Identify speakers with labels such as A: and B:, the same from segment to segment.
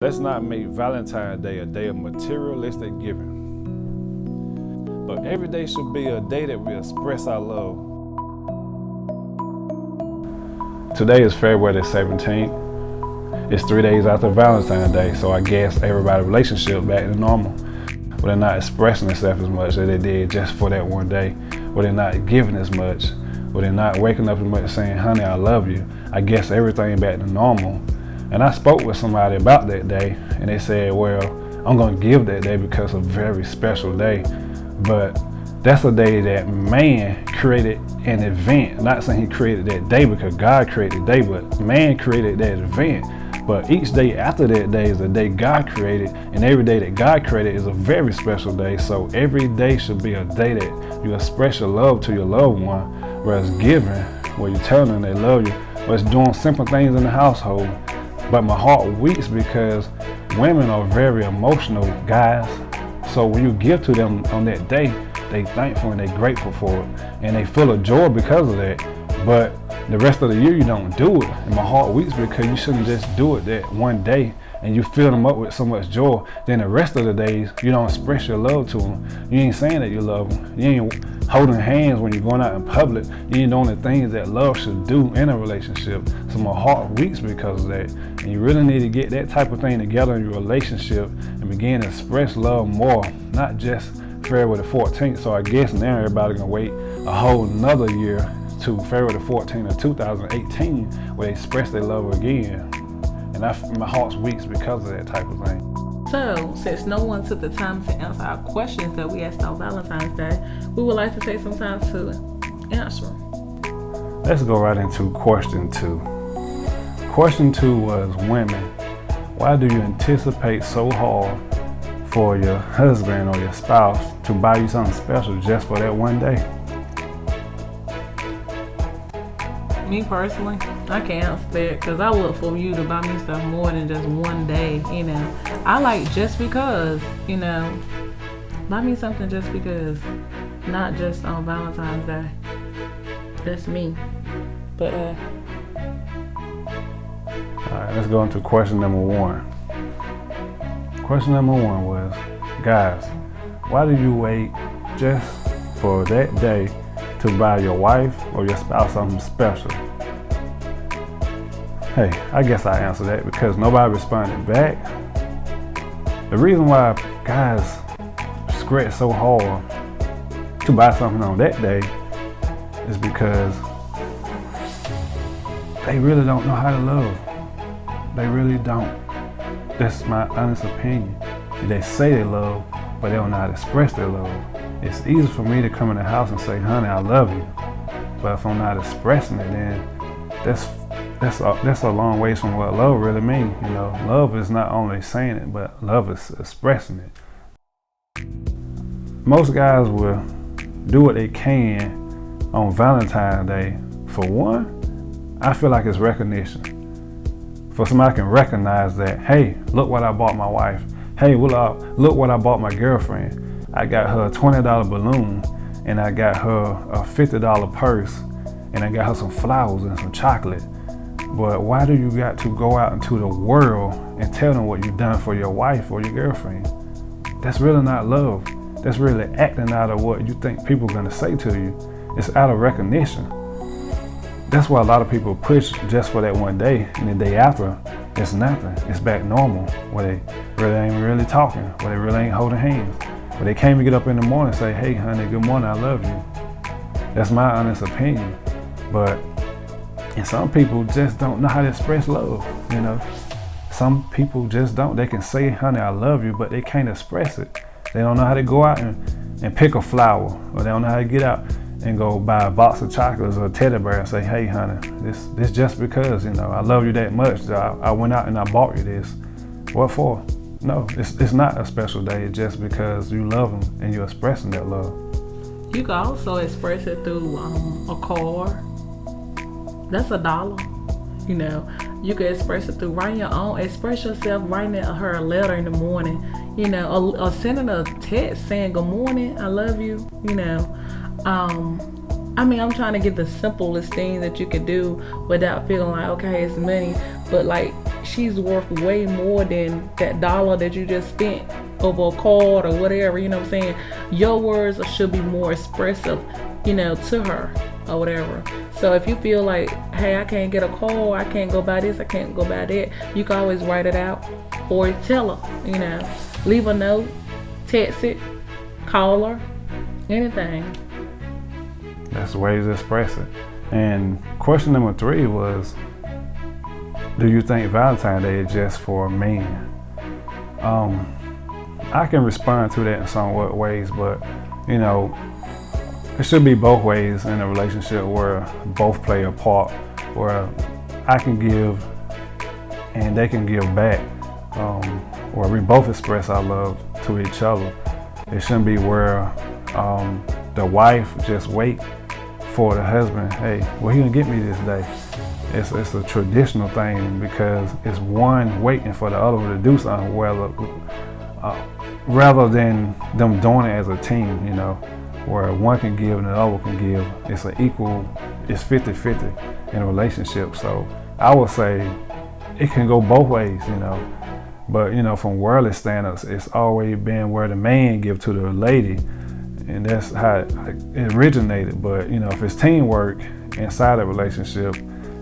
A: Let's not make Valentine's Day a day of materialistic giving, but every day should be a day that we express our love. Today is February 17th. It's 3 days after Valentine's Day, so I guess everybody's relationship back to normal. But they're not expressing themselves as much as they did just for that one day. Or they're not giving as much. Or they're not waking up as much saying, honey, I love you. I guess everything back to normal. And I spoke with somebody about that day, and they said, well, I'm going to give that day because it's a very special day. But that's a day that man created an event. Not saying he created that day because God created the day, but man created that event. But each day after that day is a day God created, and every day that God created is a very special day. So every day should be a day that you express your love to your loved one, whereas giving, where you tell them they love you, or it's doing simple things in the household. But my heart weeps because women are very emotional guys. So when you give to them on that day, they thankful and they grateful for it. And they full of joy because of that. But the rest of the year you don't do it. And my heart weeps because you shouldn't just do it that one day and you fill them up with so much joy. Then the rest of the days, you don't express your love to them. You ain't saying that you love them. You ain't holding hands when you're going out in public. You ain't doing the things that love should do in a relationship. So my heart weeps because of that. And you really need to get that type of thing together in your relationship and begin to express love more, not just February the 14th. So I guess now everybody's gonna wait a whole nother year to February the 14th of 2018 where they express their love again. And my heart weeps because of that type of thing.
B: So, since no one took the time to answer our questions that we asked on Valentine's Day, we would like to take some time to answer them.
A: Let's go right into question 2. Question 2 was, women, why do you anticipate so hard for your husband or your spouse to buy you something special just for that one day?
B: Me personally, I can't answer that because I look for you to buy me stuff more than just one day, I like just because, buy me something just because, not just on Valentine's Day. That's me. But,
A: All right, let's go into question number 1. Question number 1 was, guys, why do you wait just for that day to buy your wife or your spouse something special? Hey, I guess I answered that because nobody responded back. The reason why guys scratch so hard to buy something on that day is because they really don't know how to love. They really don't. That's my honest opinion. They say they love, but they don't know how to express their love. It's easy for me to come in the house and say, honey, I love you. But if I'm not expressing it, then that's a long ways from what love really means. Love is not only saying it, but love is expressing it. Most guys will do what they can on Valentine's Day. For one, I feel like it's recognition. For somebody can recognize that, hey, look what I bought my wife. Hey, look what I bought my girlfriend. I got her a $20 balloon, and I got her a $50 purse, and I got her some flowers and some chocolate. But why do you got to go out into the world and tell them what you've done for your wife or your girlfriend? That's really not love. That's really acting out of what you think people are gonna say to you. It's out of recognition. That's why a lot of people push just for that one day, and the day after, it's nothing. It's back normal, where they really ain't really talking, where they really ain't holding hands. But they can't even get up in the morning and say, hey, honey, good morning, I love you. That's my honest opinion. And some people just don't know how to express love, Some people just don't. They can say, honey, I love you, but they can't express it. They don't know how to go out and pick a flower, or they don't know how to get out and go buy a box of chocolates or a teddy bear and say, hey, honey, this just because, I love you that much. I went out and I bought you this. What for? No, it's not a special day. It's just because you love them and you're expressing that love.
B: you can also express it through a card. That's $1. You can express it through writing your own. Express yourself writing her a letter in the morning, or sending a text saying good morning, I love you. I'm trying to get the simplest thing that you could do without feeling like, okay, it's money, but like she's worth way more than that dollar that you just spent over a card or whatever, you know what I'm saying? Your words should be more expressive, to her or whatever. So if you feel like, hey, I can't get a call, I can't go buy this, I can't go buy that, you can always write it out or tell her, leave a note, text it, call her, anything.
A: That's ways to express it. And question number 3 was, do you think Valentine's Day is just for men? I can respond to that in some ways, but it should be both ways in a relationship where both play a part, where I can give and they can give back, where we both express our love to each other. It shouldn't be where the wife just wait for the husband, hey, well, he gonna get me this day. It's a traditional thing because it's one waiting for the other to do something, rather than them doing it as a team, where one can give and the other can give. It's it's 50-50 in a relationship. So I would say it can go both ways, but from worldly standards, it's always been where the man give to the lady, and that's how it originated. But if it's teamwork inside a relationship,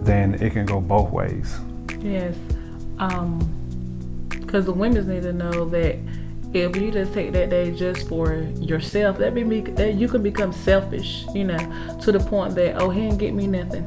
A: then it can go both ways.
B: Yes, because the women need to know that if you just take that day just for yourself, that you can become selfish, to the point that, oh, he didn't get me nothing,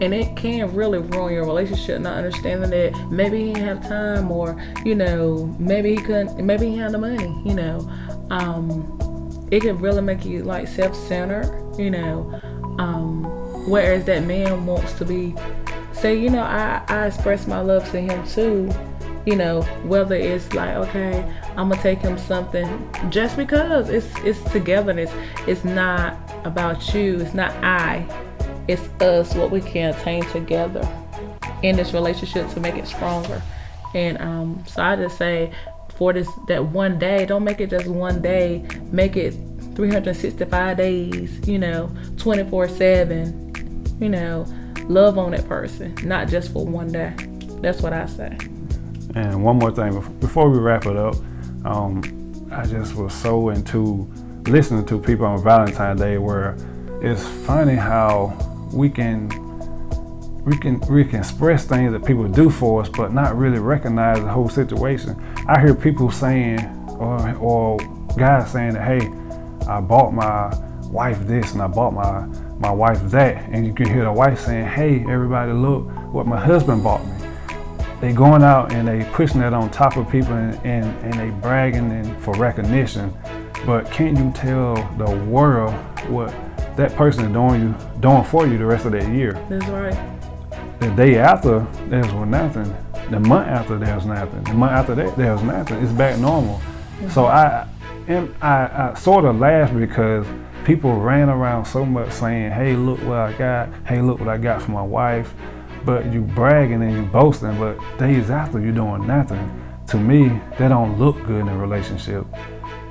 B: and it can really ruin your relationship, not understanding that maybe he didn't have time, or maybe he had the money, it can really make you like self-centered, whereas that man wants to be, say, I express my love to him too, whether it's like, okay, I'm gonna take him something just because it's togetherness. It's not about you, it's not it's us, what we can attain together in this relationship to make it stronger. And so I just say, for that one day, don't make it just one day, make it 365 days, 24/7, love on that person, not just for one day. That's what I say.
A: And one more thing before we wrap it up, I just was so into listening to people on Valentine's Day, where it's funny how we can express things that people do for us, but not really recognize the whole situation. I hear people saying, or guys saying that, hey, I bought my wife this and I bought my wife that, and you can hear the wife saying, hey, everybody, look what my husband bought me. They going out and they pushing that on top of people, and they bragging and for recognition. But can't you tell the world what that person is doing for you the rest of that year?
B: That's right.
A: The day after, there's nothing. The month after, there's nothing. The month after that, there's nothing. It's back normal. Mm-hmm. So I sort of laughed because people ran around so much saying, hey, look what I got. Hey, look what I got for my wife. But you bragging and you boasting, but days after you doing nothing. To me, that don't look good in a relationship.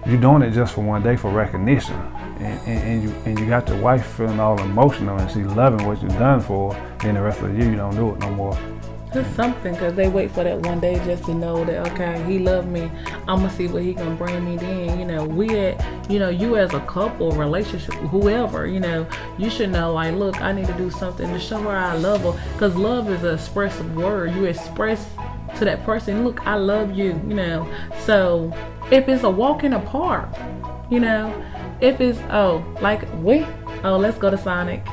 A: You're doing it just for one day for recognition, and you got your wife feeling all emotional and she's loving what you've done for her. Then the rest of the year you don't do it no more.
B: It's something, because they wait for that one day just to know that, okay, he loved me, I'm gonna see what he gonna bring me then. You as a couple, relationship, whoever, you should know, like, look, I need to do something to show her I love her, because love is an expressive word. You express to that person, look, I love you, So if it's a walk in the park, if it's, let's go to Sonic,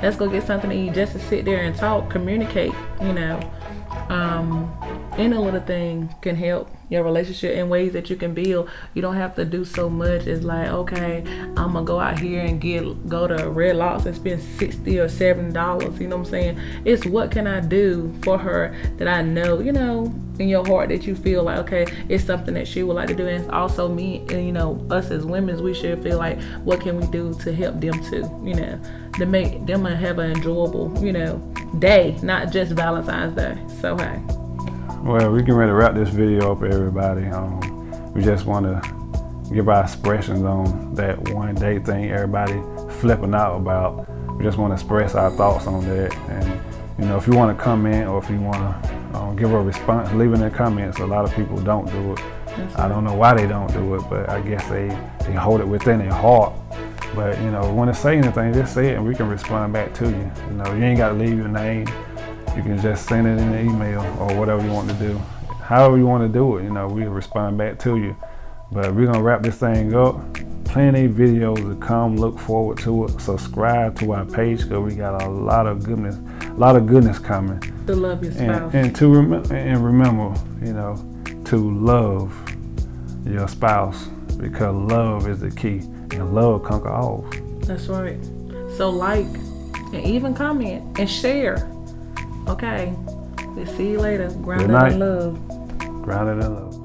B: let's go get something to eat, just to sit there and talk, communicate, any little thing can help your relationship in ways that you can build. You don't have to do so much. It's like, okay, I'm gonna go out here and go to Red Lobster and spend $60 or $70, you know what I'm saying? It's what can I do for her that I know, in your heart, that you feel like, okay, it's something that she would like to do. And it's also me, and us as women, we should feel like, what can we do to help them too, to make them have an enjoyable, day, not just Valentine's Day. So hey.
A: Well, we can ready to wrap this video up, everybody. We just want to give our expressions on that one day thing everybody flipping out about. We just want to express our thoughts on that, and You know, if you want to comment or if you want to give a response, leave it in the comments. A lot of people don't do it. I don't know why they don't do it, but I guess they hold it within their heart. But, you know, when they say anything, just say it and we can respond back to you. You know, you ain't got to leave your name. You can just send it in the email or whatever you want to do. However you want to do it, you know, we'll respond back to you. But we're going to wrap this thing up. Plenty videos to come. Look forward to it. Subscribe to our page because we got a lot of goodness coming.
B: To love your spouse.
A: And remember, you know, to love your spouse because love is the key and love conquer all.
B: That's right. So like and even comment and share. Okay. We'll see you later. Grounded in love.
A: Grounded in love.